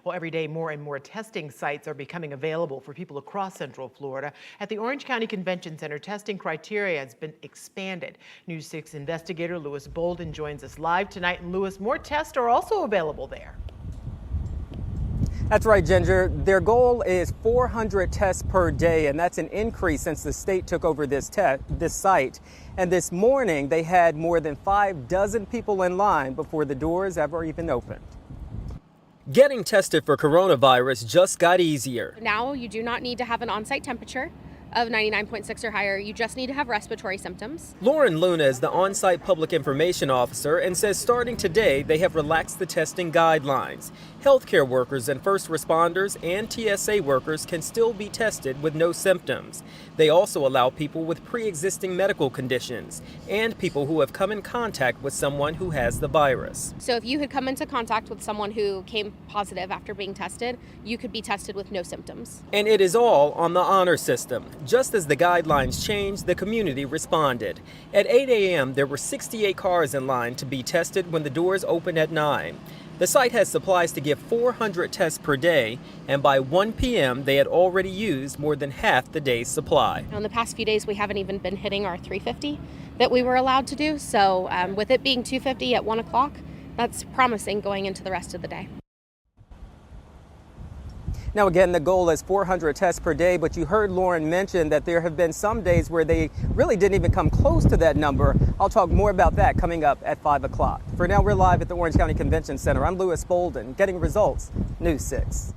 Well, every day more and more testing sites are becoming available for people across Central Florida. At the Orange County Convention Center, testing criteria has been expanded. News 6 investigator Lewis Bolden joins us live tonight. And Lewis, more tests are also available there. That's right, Ginger. Their goal is 400 tests per day, and that's an increase since the state took over this site. And this morning, they had more than 6 people in line before the doors ever even opened. Getting tested for coronavirus just got easier. Now you do not need to have an on-site temperature of 99.6 or higher. You just need to have respiratory symptoms. Lauren Luna is the on-site public information officer and says starting today they have relaxed the testing guidelines. Healthcare workers and first responders and TSA workers can still be tested with no symptoms. They also allow people with pre-existing medical conditions and people who have come in contact with someone who has the virus. So if you had come into contact with someone who came positive after being tested, you could be tested with no symptoms. And it is all on the honor system. Just as the guidelines changed, the community responded. At 8 a.m., there were 68 cars in line to be tested when the doors opened at 9. The site has supplies to give 400 tests per day, and by 1 p.m., they had already used more than half the day's supply. In the past few days, we haven't even been hitting our 350 that we were allowed to do. So with it being 250 at 1 o'clock, that's promising going into the rest of the day. Now, again, the goal is 400 tests per day, but you heard Lauren mention that there have been some days where they really didn't even come close to that number. I'll talk more about that coming up at 5 o'clock. For now, we're live at the Orange County Convention Center. I'm Lewis Bolden, getting results, News 6.